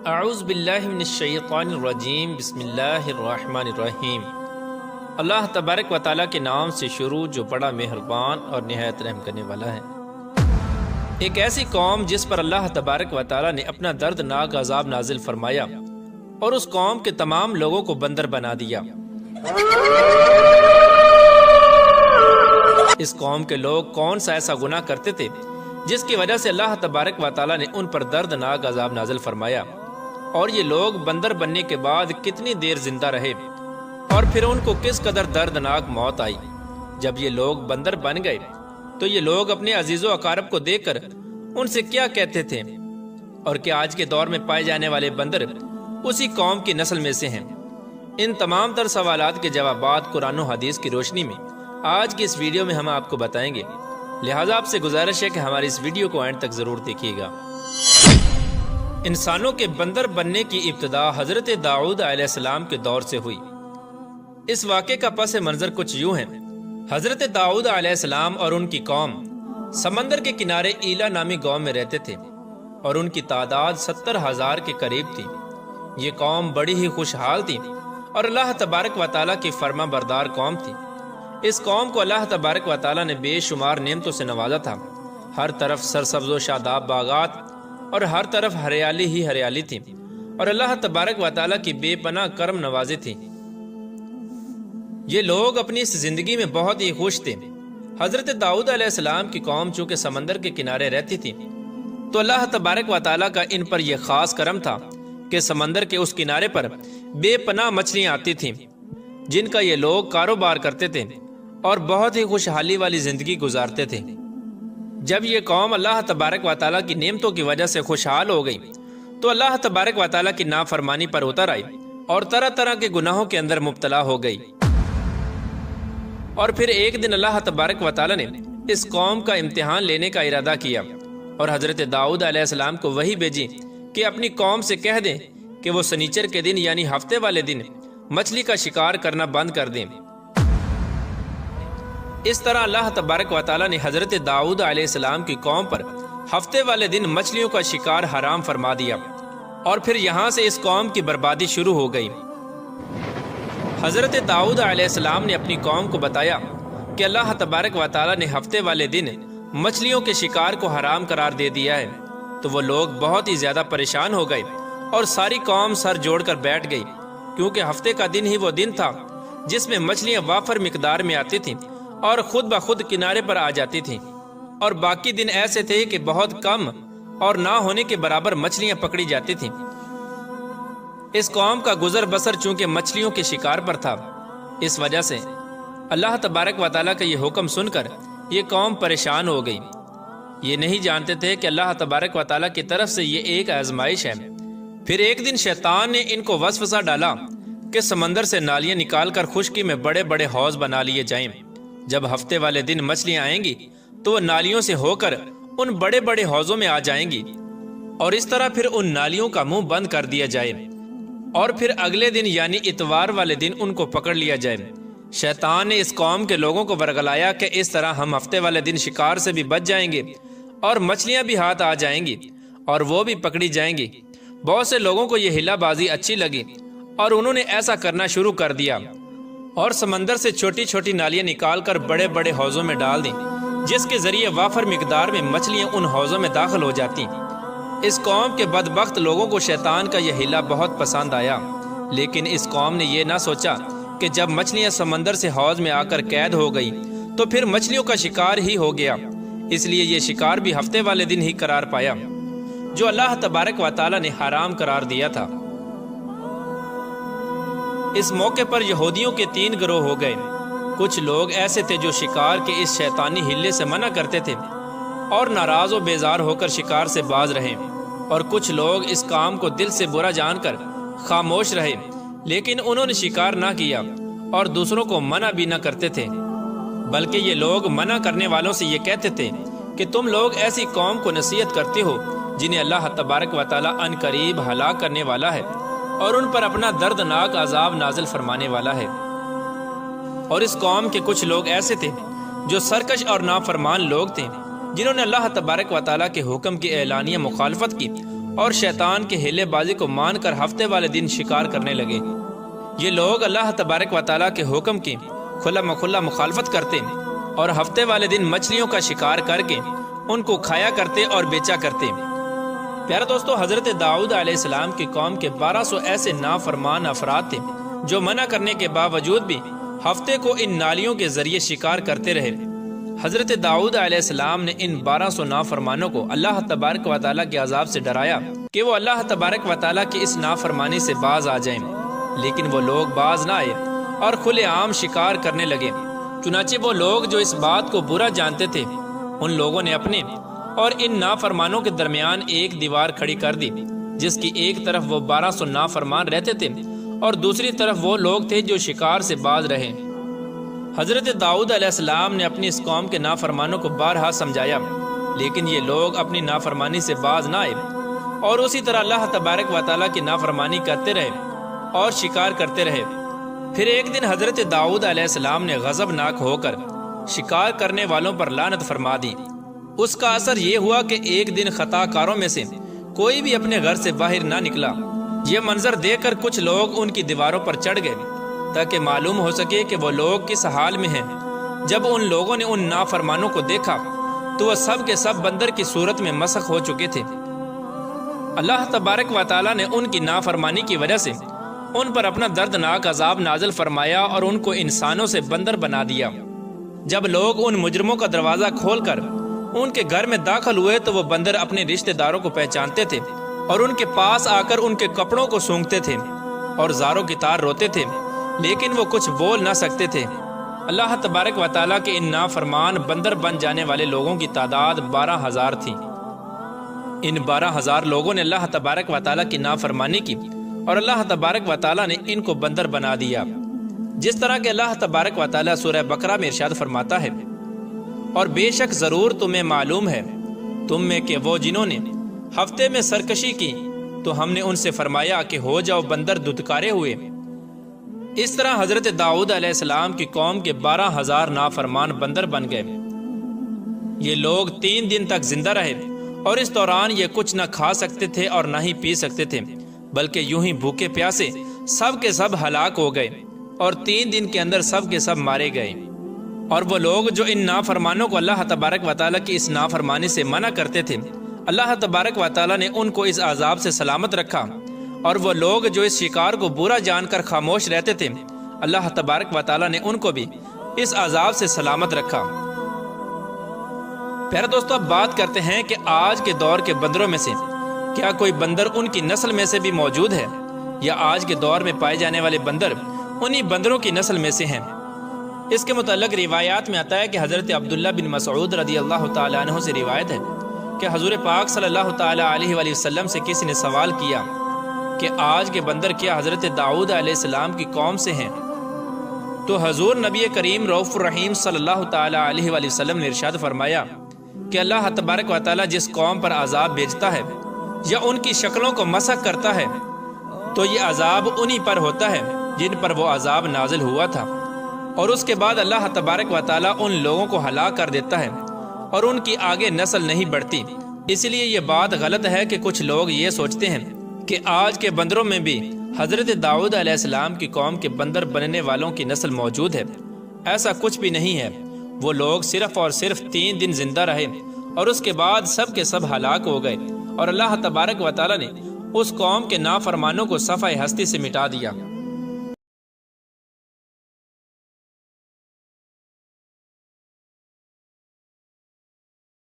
اعوذ باللہ من الشیطان الرجیم بسم اللہ الرحمن الرحیم۔ اللہ تبارک و تعالیٰ کے نام سے شروع جو بڑا مہربان اور نہایت رحم کرنے والا ہے۔ ایک ایسی قوم جس پر اللہ تبارک و تعالیٰ نے اپنا دردناک عذاب نازل فرمایا اور اس قوم کے تمام لوگوں کو بندر بنا دیا۔ اس قوم کے لوگ کون سا ایسا گناہ کرتے تھے جس کی وجہ سے اللہ تبارک و تعالیٰ نے ان پر دردناک عذاب نازل فرمایا، اور یہ لوگ بندر بننے کے بعد کتنی دیر زندہ رہے اور پھر ان کو کس قدر دردناک موت آئی۔ جب یہ لوگ بندر بن گئے تو یہ لوگ اپنے عزیز و اقارب کو دیکھ کر ان سے کیا کہتے تھے، اور کیا آج کے دور میں پائے جانے والے بندر اسی قوم کی نسل میں سے ہیں؟ ان تمام تر سوالات کے جوابات قرآن و حدیث کی روشنی میں آج کی اس ویڈیو میں ہم آپ کو بتائیں گے، لہٰذا آپ سے گزارش ہے کہ ہماری اس ویڈیو کو اینڈ تک ضرور دیکھیے گا۔ انسانوں کے بندر بننے کی ابتدا حضرت داؤد علیہ السلام کے دور سے ہوئی۔ اس واقعے کا پس منظر کچھ یوں ہے۔ حضرت داؤد علیہ السلام اور ان کی قوم سمندر کے کنارے ایلا نامی گاؤں میں رہتے تھے، اور ان کی تعداد 70,000 کے قریب تھی۔ یہ قوم بڑی ہی خوشحال تھی اور اللہ تبارک و تعالیٰ کی فرما بردار قوم تھی۔ اس قوم کو اللہ تبارک و تعالیٰ نے بے شمار نعمتوں سے نوازا تھا۔ ہر طرف سرسبز و شاداب باغات اور ہر طرف ہریالی ہی ہریالی تھی، اور اللہ تبارک و تعالیٰ کی بے پناہ کرم نوازی تھی۔ یہ لوگ اپنی اس زندگی میں بہت ہی خوش تھے۔ حضرت داؤد علیہ السلام کی قوم چونکہ سمندر کے کنارے رہتی تھی تو اللہ تبارک و تعالیٰ کا ان پر یہ خاص کرم تھا کہ سمندر کے اس کنارے پر بے پناہ مچھلیاں آتی تھیں جن کا یہ لوگ کاروبار کرتے تھے اور بہت ہی خوشحالی والی زندگی گزارتے تھے۔ جب یہ قوم اللہ تبارک و تعالیٰ کی نعمتوں کی وجہ سے خوشحال ہو گئی تو اللہ تبارک و تعالیٰ کی نافرمانی پر اتر آئی اور طرح طرح کے گناہوں کے اندر مبتلا ہو گئی۔ اور پھر ایک دن اللہ تبارک و تعالیٰ نے اس قوم کا امتحان لینے کا ارادہ کیا اور حضرت داؤد علیہ السلام کو وحی بھیجی کہ اپنی قوم سے کہہ دیں کہ وہ سنیچر کے دن یعنی ہفتے والے دن مچھلی کا شکار کرنا بند کر دیں۔ اس طرح اللہ تبارک و تعالیٰ نے حضرت داؤد علیہ السلام کی قوم پر ہفتے والے دن مچھلیوں کا شکار حرام فرما دیا، اور پھر یہاں سے اس قوم کی بربادی شروع ہو گئی۔ حضرت داؤد علیہ السلام نے اپنی قوم کو بتایا کہ اللہ تبارک و تعالیٰ نے ہفتے والے دن مچھلیوں کے شکار کو حرام قرار دے دیا ہے، تو وہ لوگ بہت ہی زیادہ پریشان ہو گئے اور ساری قوم سر جوڑ کر بیٹھ گئی، کیونکہ ہفتے کا دن ہی وہ دن تھا جس میں مچھلیاں وافر مقدار میں آتی تھیں اور خود بخود کنارے پر آ جاتی تھیں، اور باقی دن ایسے تھے کہ بہت کم اور نہ ہونے کے برابر مچھلیاں پکڑی جاتی تھیں۔ اس قوم کا گزر بسر چونکہ مچھلیوں کے شکار پر تھا، اس وجہ سے اللہ تبارک و تعالیٰ کا یہ حکم سن کر یہ قوم پریشان ہو گئی۔ یہ نہیں جانتے تھے کہ اللہ تبارک و تعالیٰ کی طرف سے یہ ایک آزمائش ہے۔ پھر ایک دن شیطان نے ان کو وسوسہ ڈالا کہ سمندر سے نالیاں نکال کر خشکی میں بڑے بڑے حوض بنا لیے جائیں۔ جب ہفتے والے دن مچھلیاں آئیں گی تو وہ نالیوں سے ہو کر ان بڑے بڑے حوضوں میں آ جائیں گی، اور اس طرح پھر ان نالیوں کا منہ بند کر دیا جائے، اور پھر اگلے دن یعنی اتوار والے دن ان کو پکڑ لیا جائے۔ شیطان نے اس قوم کے لوگوں کو ورگلایا کہ اس طرح ہم ہفتے والے دن شکار سے بھی بچ جائیں گے اور مچھلیاں بھی ہاتھ آ جائیں گی اور وہ بھی پکڑی جائیں گی۔ بہت سے لوگوں کو یہ ہلا بازی اچھی لگی اور انہوں نے ایسا کرنا شروع کر دیا اور سمندر سے چھوٹی چھوٹی نالیاں نکال کر بڑے بڑے حوضوں میں ڈال دیں، جس کے ذریعے وافر مقدار میں مچھلیاں ان حوضوں میں داخل ہو جاتی۔ اس قوم کے بدبخت لوگوں کو شیطان کا یہ ہیلا بہت پسند آیا، لیکن اس قوم نے یہ نہ سوچا کہ جب مچھلیاں سمندر سے حوض میں آ کر قید ہو گئی تو پھر مچھلیوں کا شکار ہی ہو گیا۔ اس لیے یہ شکار بھی ہفتے والے دن ہی قرار پایا جو اللہ تبارک و تعالیٰ نے حرام قرار دیا تھا۔ اس موقع پر یہودیوں کے 3 گروہ ہو گئے۔ کچھ لوگ ایسے تھے جو شکار کے اس شیطانی ہلے سے منع کرتے تھے اور ناراض و بیزار ہو کر شکار سے باز رہے، اور کچھ لوگ اس کام کو دل سے برا جان کر خاموش رہے، لیکن انہوں نے شکار نہ کیا اور دوسروں کو منع بھی نہ کرتے تھے، بلکہ یہ لوگ منع کرنے والوں سے یہ کہتے تھے کہ تم لوگ ایسی قوم کو نصیحت کرتے ہو جنہیں اللہ تبارک و تعالیٰ ان قریب ہلاک کرنے والا ہے اور ان پر اپنا دردناک عذاب نازل فرمانے والا ہے۔ اور اس قوم کے کچھ لوگ ایسے تھے جو سرکش اور نافرمان لوگ تھے، جنہوں نے اللہ تبارک و تعالیٰ کے حکم کی اعلانیہ مخالفت کی اور شیطان کے ہیلے بازی کو مان کر ہفتے والے دن شکار کرنے لگے۔ یہ لوگ اللہ تبارک و تعالیٰ کے حکم کی کھلا مکھلا مخالفت کرتے اور ہفتے والے دن مچھلیوں کا شکار کر کے ان کو کھایا کرتے اور بیچا کرتے۔ پیارے دوستو، حضرت داؤد علیہ السلام کی قوم کے 1200 ایسے نافرمان افراد تھے جو منع کرنے کے باوجود بھی ہفتے کو ان نالیوں کے ذریعے شکار کرتے رہے۔ حضرت داؤد علیہ السلام نے ان 1200 نافرمانوں کو اللہ تبارک و تعالیٰ کے عذاب سے ڈرایا کہ وہ اللہ تبارک و تعالیٰ کی اس نافرمانی سے باز آ جائیں، لیکن وہ لوگ باز نہ آئے اور کھلے عام شکار کرنے لگے۔ چنانچہ وہ لوگ جو اس بات کو برا جانتے تھے، ان لوگوں نے اپنے اور ان نافرمانوں کے درمیان ایک دیوار کھڑی کر دی، جس کی ایک طرف وہ 1200 نافرمان رہتے تھے اور دوسری طرف وہ لوگ تھے جو شکار سے باز رہے۔ حضرت داؤد علیہ السلام نے اپنی اس قوم کے نافرمانوں کو بارہا سمجھایا، لیکن یہ لوگ اپنی نافرمانی سے باز نہ آئے اور اسی طرح اللہ تبارک و تعالیٰ کی نافرمانی کرتے رہے اور شکار کرتے رہے۔ پھر ایک دن حضرت داؤد علیہ السلام نے غضبناک ہو کر شکار کرنے والوں پر لعنت فرما دی۔ اس کا اثر یہ ہوا کہ ایک دن خطا کاروں میں سے کوئی بھی اپنے گھر سے باہر نہ نکلا۔ یہ منظر دیکھ کر کچھ لوگ ان کی دیواروں پر چڑھ گئے تاکہ معلوم ہو سکے کہ وہ لوگ کس حال میں ہیں۔ جب ان لوگوں نے ان نافرمانوں کو دیکھا تو وہ سب کے سب بندر کی صورت میں مسخ ہو چکے تھے۔ اللہ تبارک و تعالیٰ نے ان کی نافرمانی کی وجہ سے ان پر اپنا دردناک عذاب نازل فرمایا اور ان کو انسانوں سے بندر بنا دیا۔ جب لوگ ان مجرموں کا دروازہ کھول کر ان کے گھر میں داخل ہوئے تو وہ بندر اپنے رشتہ داروں کو پہچانتے تھے اور ان کے پاس آ کر ان کے کپڑوں کو سونگھتے تھے اور زاروں کی طرح روتے تھے، لیکن وہ کچھ بول نہ سکتے تھے۔ اللہ تبارک و تعالیٰ کے ان نافرمان بندر بن جانے والے لوگوں کی تعداد 12,000 تھی۔ ان 12,000 لوگوں نے اللہ تبارک و تعالیٰ کی نافرمانی کی اور اللہ تبارک و تعالیٰ نے ان کو بندر بنا دیا، جس طرح کہ اللہ تبارک و تعالیٰ سورہ بقرہ میں ارشاد فرماتا ہے، اور بے شک ضرور تمہیں معلوم ہے تم میں کہ وہ جنہوں نے ہفتے میں سرکشی کی تو ہم نے ان سے فرمایا کہ ہو جاؤ بندر دھتکارے ہوئے۔ اس طرح حضرت داؤد علیہ السلام کی قوم کے 12,000 نافرمان بندر بن گئے۔ یہ لوگ 3 دن تک زندہ رہے اور اس دوران یہ کچھ نہ کھا سکتے تھے اور نہ ہی پی سکتے تھے، بلکہ یوں ہی بھوکے پیاسے سب کے سب ہلاک ہو گئے اور 3 دن کے اندر سب کے سب مارے گئے۔ اور وہ لوگ جو ان نافرمانوں کو اللہ تبارک و تعالیٰ کی اس نافرمانی سے منع کرتے تھے، اللہ تبارک و تعالیٰ نے ان کو اس عذاب سے سلامت رکھا، اور وہ لوگ جو اس شکار کو برا جان کر خاموش رہتے تھے، اللہ تبارک و تعالیٰ نے ان کو بھی اس عذاب سے سلامت رکھا۔ پیارے دوستو، اب بات کرتے ہیں کہ آج کے دور کے بندروں میں سے کیا کوئی بندر ان کی نسل میں سے بھی موجود ہے، یا آج کے دور میں پائے جانے والے بندر انہی بندروں کی نسل میں سے ہیں؟ اس کے متعلق روایات میں آتا ہے کہ حضرت عبداللہ بن مسعود رضی اللہ تعالیٰ عنہ سے روایت ہے کہ حضور پاک صلی اللہ تعالیٰ علیہ وآلہ وسلم سے کسی نے سوال کیا کہ آج کے بندر کیا حضرت داؤد علیہ السلام کی قوم سے ہیں؟ تو حضور نبی کریم رؤوف الرحیم صلی اللہ تعالیٰ علیہ وآلہ وسلم نے ارشاد فرمایا کہ اللہ تبارک و تعالیٰ جس قوم پر عذاب بھیجتا ہے یا ان کی شکلوں کو مسخ کرتا ہے تو یہ عذاب انہی پر ہوتا ہے جن پر وہ عذاب نازل ہوا تھا، اور اس کے بعد اللہ تبارک و تعالیٰ ان لوگوں کو ہلاک کر دیتا ہے اور ان کی آگے نسل نہیں بڑھتی۔ اس لیے یہ بات غلط ہے کہ کچھ لوگ یہ سوچتے ہیں کہ آج کے بندروں میں بھی حضرت داؤد علیہ السلام کی قوم کے بندر بننے والوں کی نسل موجود ہے۔ ایسا کچھ بھی نہیں ہے۔ وہ لوگ صرف اور صرف 3 دن زندہ رہے اور اس کے بعد سب کے سب ہلاک ہو گئے، اور اللہ تبارک و تعالیٰ نے اس قوم کے نافرمانوں کو صفحہ ہستی سے مٹا دیا۔